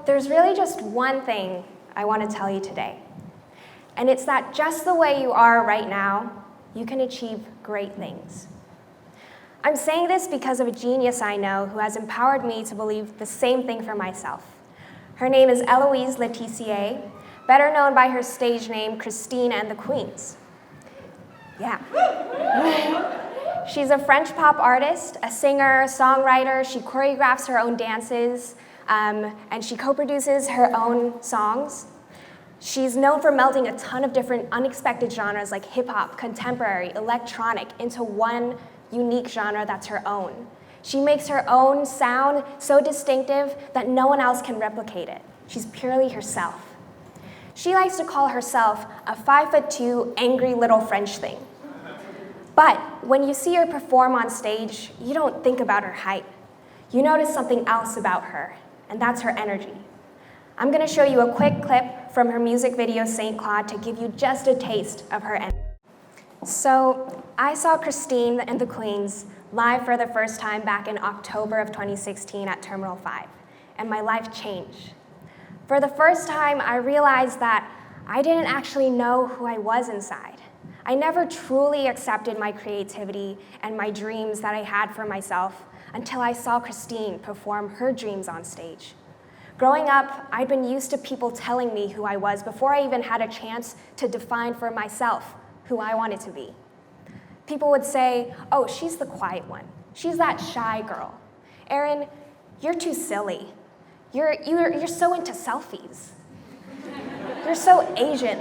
there's really just one thing I want to tell you today. And it's that just the way you are right now, you can achieve great things. I'm saying this because of a genius I know who has empowered me to believe the same thing for myself. Her name is Eloise Letitia, better known by her stage name, Christine and the Queens. Yeah. She's a French pop artist, a singer, songwriter. She choreographs her own dances, and she co-produces her own songs. She's known for melding a ton of different unexpected genres like hip-hop, contemporary, electronic into one unique genre that's her own. She makes her own sound so distinctive that no one else can replicate it. She's purely herself. She likes to call herself a 5'2", angry little French thing. But when you see her perform on stage, you don't think about her height. You notice something else about her, and that's her energy. I'm going to show you a quick clip from her music video, St. Claude, to give you just a taste of her energy. So I saw Christine and the Queens live for the first time back in October of 2016 at Terminal 5, and my life changed. For the first time, I realized that I didn't actually know who I was inside. I never truly accepted my creativity and my dreams that I had for myself until I saw Christine perform her dreams on stage. Growing up, I'd been used to people telling me who I was before I even had a chance to define for myself who I wanted to be. People would say, oh, she's the quiet one. She's that shy girl. Erin, you're too silly. You're so into selfies. You're so Asian.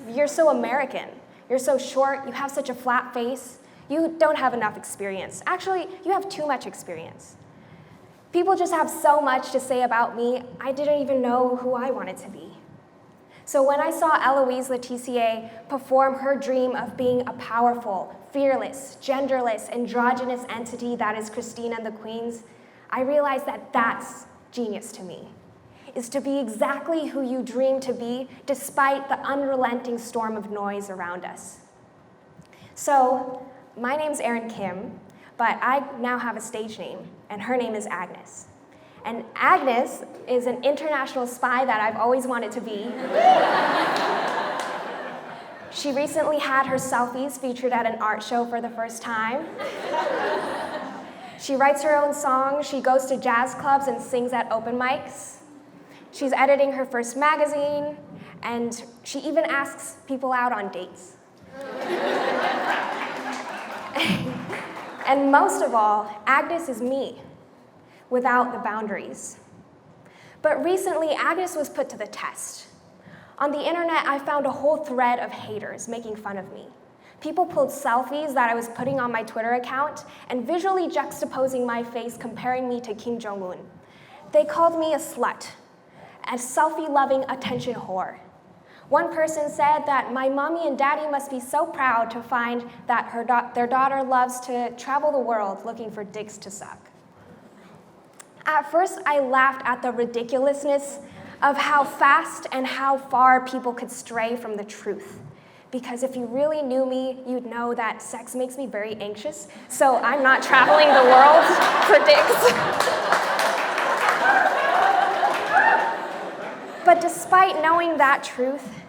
You're so American. You're so short, you have such a flat face. You don't have enough experience. Actually, you have too much experience. People just have so much to say about me, I didn't even know who I wanted to be. So when I saw Eloise Letitia perform her dream of being a powerful, fearless, genderless, androgynous entity that is Christine and the Queens, I realized that that's genius to me, is to be exactly who you dream to be despite the unrelenting storm of noise around us. So my name's Erin Kim, but I now have a stage name, and her name is Agnes. And Agnes is an international spy that I've always wanted to be. She recently had her selfies featured at an art show for the first time. She writes her own songs, she goes to jazz clubs and sings at open mics. She's editing her first magazine, and she even asks people out on dates. And most of all, Agnes is me, without the boundaries. But recently, Agnes was put to the test. On the internet, I found a whole thread of haters making fun of me. People pulled selfies that I was putting on my Twitter account and visually juxtaposing my face, comparing me to Kim Jong-un. They called me a slut, a selfie-loving attention whore. One person said that my mommy and daddy must be so proud to find that their daughter loves to travel the world looking for dicks to suck. At first, I laughed at the ridiculousness of how fast and how far people could stray from the truth. Because if you really knew me, you'd know that sex makes me very anxious, so I'm not traveling the world for dicks. But despite knowing that truth,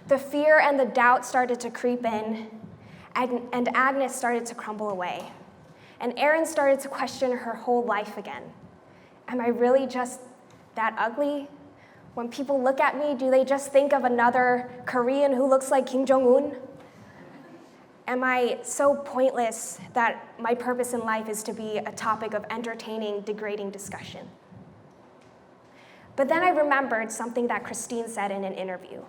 the fear and the doubt started to creep in, and Agnes started to crumble away. And Erin started to question her whole life again. Am I really just that ugly? When people look at me, do they just think of another Korean who looks like Kim Jong-un? Am I so pointless that my purpose in life is to be a topic of entertaining, degrading discussion? But then I remembered something that Christine said in an interview.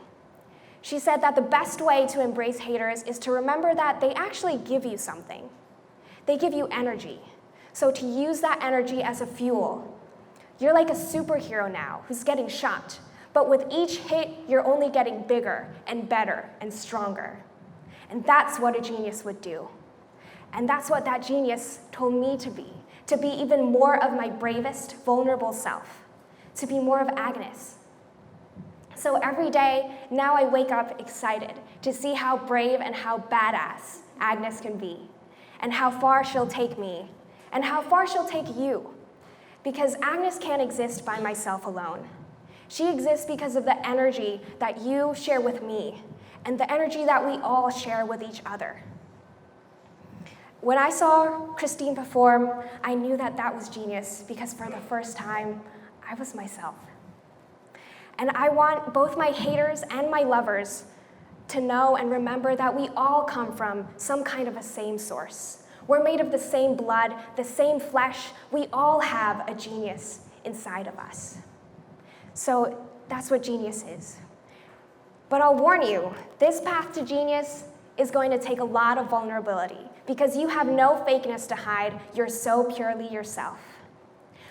She said that the best way to embrace haters is to remember that they actually give you something. They give you energy. So to use that energy as a fuel. You're like a superhero now who's getting shot, but with each hit, you're only getting bigger and better and stronger. And that's what a genius would do. And that's what that genius told me to be even more of my bravest, vulnerable self, to be more of Agnes. So every day, now I wake up excited to see how brave and how badass Agnes can be, and how far she'll take me, and how far she'll take you. Because Agnes can't exist by myself alone. She exists because of the energy that you share with me and the energy that we all share with each other. When I saw Christine perform, I knew that that was genius because for the first time, I was myself. And I want both my haters and my lovers to know and remember that we all come from some kind of a same source. We're made of the same blood, the same flesh. We all have a genius inside of us. So that's what genius is. But I'll warn you, this path to genius is going to take a lot of vulnerability because you have no fakeness to hide. You're so purely yourself.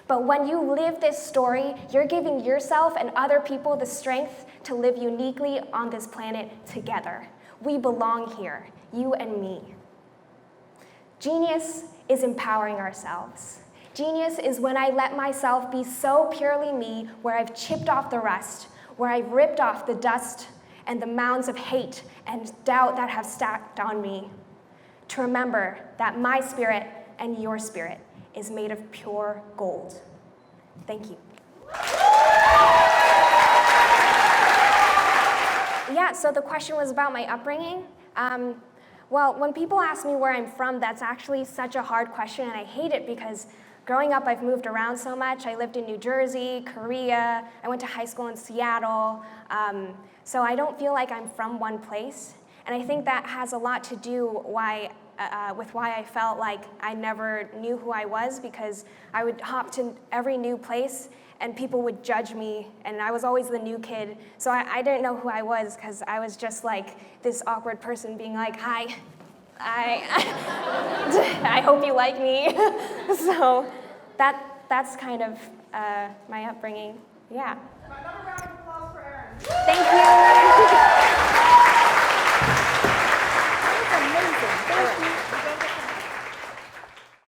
But when you live this story, you're giving yourself and other people the strength to live uniquely on this planet together. We belong here, you and me. Genius is empowering ourselves. Genius is when I let myself be so purely me, where I've chipped off the rust, where I've ripped off the dust and the mounds of hate and doubt that have stacked on me, to remember that my spirit and your spirit is made of pure gold. Thank you. Yeah, so the question was about my upbringing. Well, when people ask me where I'm from, that's actually such a hard question, and I hate it because growing up, I've moved around so much. I lived in New Jersey, Korea, I went to high school in Seattle, so I don't feel like I'm from one place, and I think that has a lot to do with why I felt like I never knew who I was, because I would hop to every new place and people would judge me, and I was always the new kid, so I didn't know who I was because I was just like this awkward person being like, hi, I hope you like me. So that's kind of my upbringing, yeah. Another round of applause for Erin. Thank you.